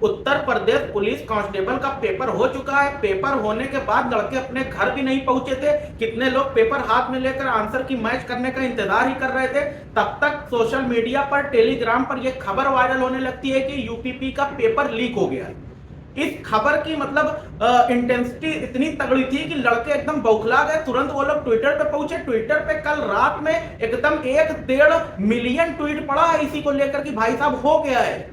Uttar Pradesh police constable का paper हो चुका है। पेपर होने के बाद लड़के अपने घर भी नहीं पहुंचे थे। कितने लोग पेपर हाथ में लेकर आंसर की मैच करने का इंतजार ही कर रहे थे। तब तक सोशल मीडिया पर, टेलीग्राम पर यह खबर वायरल होने लगती है कि यूपीपी का पेपर लीक हो गया है। इस खबर की मतलब इंटेंसिटी इतनी तगड़ी थी कि लड़के एकदम बौखला गए। तुरंत वो लोग ट्विटर पे पहुंचे। ट्विटर पे कल रात में एकदम 1.5 मिलियन ट्वीट पड़ा है इसी को लेकर कि भाई साहब हो गया है।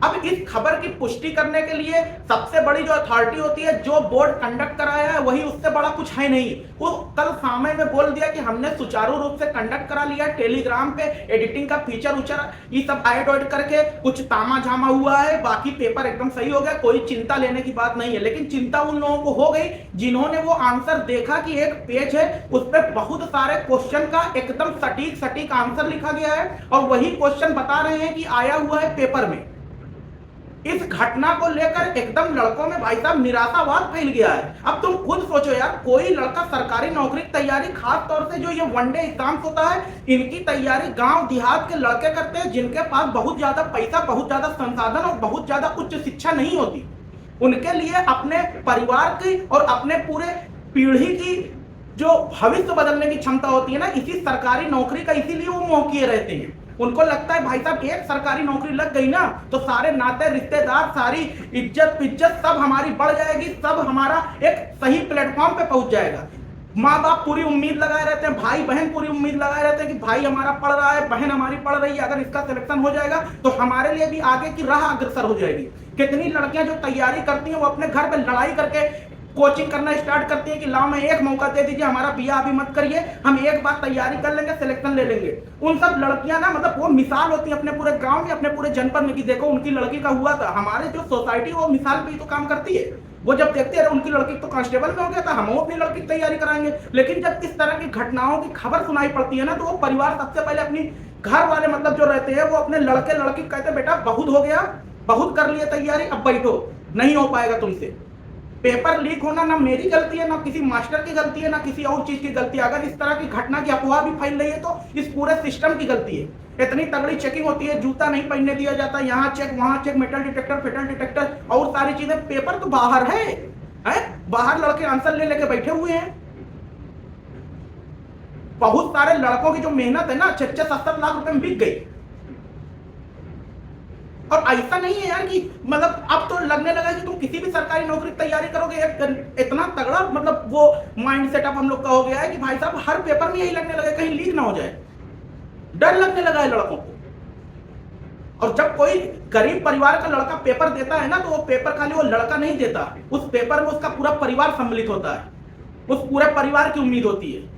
अब इस खबर की पुष्टि करने के लिए सबसे बड़ी जो अथॉरिटी होती है, जो बोर्ड कंडक्ट कराया है, वही उससे बड़ा कुछ है नहीं। वो कल सामने में बोल दिया कि हमने सुचारू रूप से कंडक्ट करा लिया। टेलीग्राम पे एडिटिंग का फीचर उचर ये सब ऐड ऑड करके कुछ तामा झामा हुआ है, बाकी पेपर एकदम सही हो गया, कोई चिंता लेने की बात नहीं है। लेकिन चिंता उन लोगों को हो गई जिन्होंने वो आंसर देखा कि एक पेज है, उस पर बहुत सारे क्वेश्चन का एकदम सटीक सटीक आंसर लिखा गया है और वही क्वेश्चन बता रहे हैं कि आया हुआ है पेपर में। इस घटना को लेकर एकदम लड़कों में भाई साहब निराशावाद फैल गया है। अब तुम खुद सोचो यार, कोई लड़का सरकारी नौकरी की तैयारी, खास तौर से जो ये वनडे एग्जाम्स होता है, इनकी तैयारी गांव देहात के लड़के करते हैं जिनके पास बहुत ज्यादा पैसा, बहुत ज्यादा संसाधन और बहुत ज्यादा उच्च शिक्षा नहीं होती। उनके लिए अपने परिवार की और अपने पूरे पीढ़ी की जो भविष्य बदलने की क्षमता होती है ना, इसी सरकारी नौकरी का, इसीलिए वो मोह किए रहते हैं। उनको लगता है भाई साहब एक सरकारी नौकरी लग गई ना तो सारे नाते रिश्तेदार, सारी इज्जत पिज्जत सब हमारी बढ़ जाएगी, सब हमारा एक सही प्लेटफॉर्म पे पहुंच जाएगा। माँ बाप पूरी उम्मीद लगाए रहते हैं, भाई बहन पूरी उम्मीद लगाए रहते हैं कि भाई हमारा पढ़ रहा है, बहन हमारी पढ़ रही है, अगर इसका सिलेक्शन हो जाएगा तो हमारे लिए भी आगे की राह अग्रसर हो जाएगी। कितनी लड़कियां जो तैयारी करती हैं वो अपने घर पे लड़ाई करके कोचिंग करना स्टार्ट करती है कि लाओ मैं एक मौका दे दीजिए, हमारा बिया अभी मत करिए, हम एक बार तैयारी कर लेंगे, सिलेक्शन ले लेंगे। उन सब लड़कियां ना मतलब वो मिसाल होती है अपने पूरे गांव में, अपने पूरे जनपद में कि देखो उनकी लड़की का हुआ था। हमारे जो सोसाइटी वो मिसाल पे ही तो काम करती है। वो जब देखते हैं उनकी लड़की तो कांस्टेबल में हो गया था, हम अपनी लड़की की तैयारी कराएंगे। लेकिन जब इस तरह की घटनाओं की खबर सुनाई पड़ती है ना, तो वो परिवार सबसे पहले अपनी घर वाले मतलब जो रहते हैं वो अपने लड़के लड़की कहते बेटा बहुत हो गया, बहुत कर लिए तैयारी, अब बैठो, नहीं हो पाएगा तुमसे। पेपर लीक होना ना मेरी गलती है, ना किसी मास्टर की गलती है, ना किसी और चीज की गलती है। अगर इस तरह की घटना की अफवाह भी फैल रही है तो इस पूरे सिस्टम की गलती है। इतनी तगड़ी चेकिंग होती है, जूता नहीं पहनने दिया जाता, यहाँ चेक वहां check, metal detector, fetal detector और सारी चीजें। पेपर तो बाहर है? बाहर लड़के आंसर ले लेके बैठे हुए हैं। बहुत सारे लड़कों की जो मेहनत है ना 6-7 लाख रुपए में बिक गई। और ऐसा नहीं है यार कि मतलब अब तो लगने लगा कि तुम किसी भी सरकारी नौकरी की तैयारी करोगे, एक इतना तगड़ा मतलब वो माइंड सेटअप हम लोग का हो गया है कि भाई साहब हर पेपर में यही लगने लगा कहीं लीक ना हो जाए। डर लगने लगा है लड़कों को। और जब कोई गरीब परिवार का लड़का पेपर देता है ना, तो वो पेपर खाली वो लड़का नहीं देता, उस पेपर में उसका पूरा परिवार सम्मिलित होता है, उस पूरे परिवार की उम्मीद होती है।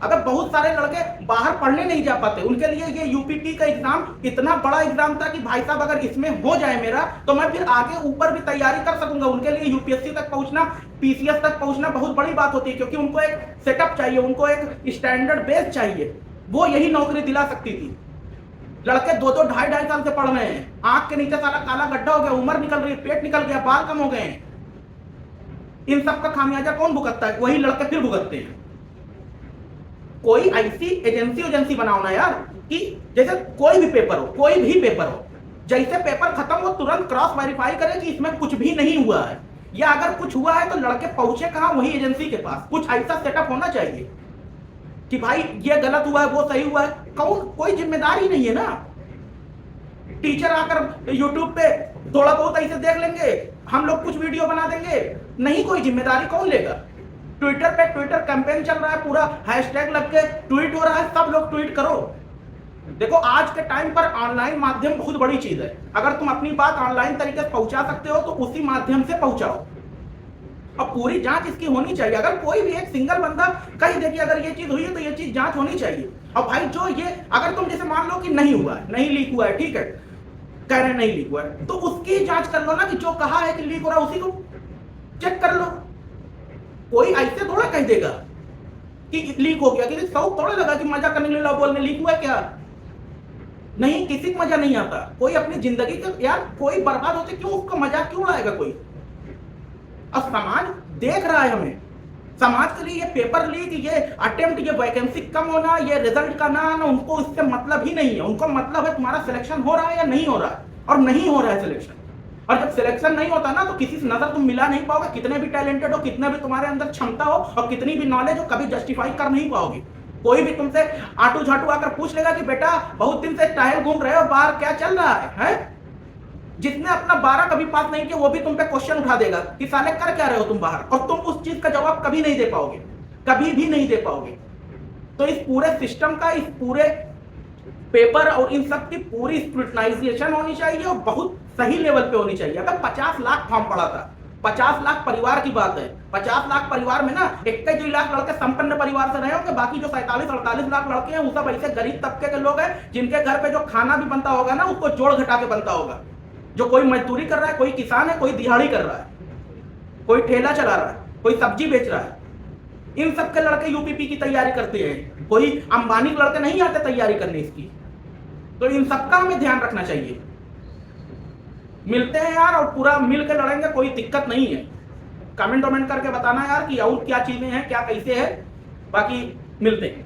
अगर बहुत सारे लड़के बाहर पढ़ने नहीं जा पाते, उनके लिए ये यूपीपी का एग्जाम इतना बड़ा एग्जाम था कि भाई साहब अगर इसमें हो जाए मेरा तो मैं फिर आगे ऊपर भी तैयारी कर सकूंगा। उनके लिए यूपीएससी तक पहुंचना, पीसीएस तक पहुंचना बहुत बड़ी बात होती है, क्योंकि उनको एक सेटअप चाहिए, उनको एक स्टैंडर्ड बेस चाहिए। वो यही नौकरी दिला सकती थी। लड़के 2-2, 2.5 साल से पढ़ रहे हैं, आंख के नीचे सारा काला गड्ढा हो गया, उम्र निकल रही है, पेट निकल गया, बाल कम हो गए हैं। इन सब का खामियाजा कौन भुगतता है? वही लड़के फिर भुगतते हैं। कोई ऐसी एजेंसी बनाओ ना यार कि जैसे कोई भी पेपर हो, जैसे पेपर खत्म हो तुरंत क्रॉस वेरीफाई करे कि इसमें कुछ भी नहीं हुआ है, या अगर कुछ हुआ है तो लड़के पहुंचे कहां? वही एजेंसी के पास। कुछ ऐसा सेटअप होना चाहिए कि भाई ये गलत हुआ है, वो सही हुआ है। कोई जिम्मेदारी नहीं है ना। टीचर आकर यूट्यूब पे थोड़ा बहुत ऐसे देख लेंगे, हम लोग कुछ वीडियो बना देंगे, नहीं कोई जिम्मेदारी कौन लेगा? ट्विटर पे ट्विटर कैंपेन चल रहा है, पूरा हैशटैग लग के ट्वीट हो रहा है, सब लोग ट्वीट करो। देखो आज के टाइम पर ऑनलाइन माध्यम बहुत बड़ी चीज है। अगर तुम अपनी बात ऑनलाइन तरीके से पहुंचा सकते हो तो उसी माध्यम से पहुंचाओ। अब पूरी जांच इसकी होनी चाहिए। अगर कोई भी एक सिंगल बंदा कही दे कि अगर ये चीज हुई है तो ये चीज जांच होनी चाहिए। अब भाई जो ये अगर तुम जैसे मान लो कि नहीं हुआ है, नहीं लीक हुआ है, ठीक है, कह रहे नहीं लीक हुआ है, तो उसकी जांच कर लो ना कि जो कहा है कि लीक हो रहा है उसी को चेक कर लो। कोई ऐसे थोड़ा कह देगा कि लीक हो गया, किसी शौक थोड़ा लगा कि मजा करने के लिए बोलने लीक हुआ क्या? नहीं, किसी को मजा नहीं आता। कोई अपनी जिंदगी का यार कोई बर्बाद होते क्यों उसका मजाक क्यों उड़ाएगा कोई? अब समाज देख रहा है हमें। समाज के लिए ये पेपर लीक, ये अटेम्प्ट, ये वैकेंसी कम होना, ये रिजल्ट का ना आना, उनको इससे मतलब ही नहीं है। उनको मतलब है तुम्हारा सिलेक्शन हो रहा है या नहीं हो रहा है। और नहीं हो रहा है सिलेक्शन। और जब सिलेक्शन नहीं होता ना तो किसी से नजर तुम मिला नहीं पाओगे, कितने भी टैलेंटेड हो, कितना भी तुम्हारे अंदर क्षमता हो और कितनी भी नॉलेज हो, कभी जस्टिफाई कर नहीं पाओगे। कोई भी तुमसे आटू झाटू आकर पूछ लेगा कि बेटा बहुत दिन से टाइल घूम रहे हो, बाहर क्या चल रहा है? जिसने अपना 12 कभी पास नहीं किया वो भी तुम पे क्वेश्चन उठा देगा कि साले कर क्या रहे हो तुम बाहर, और तुम उस चीज का जवाब कभी नहीं दे पाओगे, कभी भी नहीं दे पाओगे। तो इस पूरे सिस्टम का, इस पूरे पेपर और इन सब की पूरी स्क्रूटनाइजेशन होनी चाहिए और बहुत सही लेवल पे होनी चाहिए। अगर 50 लाख फॉर्म पड़ा था, 50 लाख परिवार की बात है, 50 लाख परिवार में ना 21 लाख लड़के संपन्न परिवार से रहे होंगे, बाकी जो 47-48 लाख लड़के हैं वो सब ऐसे गरीब तबके के लोग हैं जिनके घर पे जो खाना भी बनता होगा ना उसको जोड़ घटा के बनता होगा। जो कोई मजदूरी कर रहा है, कोई किसान है, कोई दिहाड़ी कर रहा है, कोई ठेला चला रहा है, कोई सब्जी बेच रहा है, इन सब के लड़के यूपीपी की तैयारी करते हैं। कोई अंबानी के लड़के नहीं आते तैयारी करने इसकी। तो इन सबका हमें ध्यान रखना चाहिए। मिलते हैं यार और पूरा मिल के लड़ेंगे, कोई दिक्कत नहीं है। कमेंट करके बताना यार कि और क्या चीजें हैं, क्या कैसे है। बाकी मिलते हैं।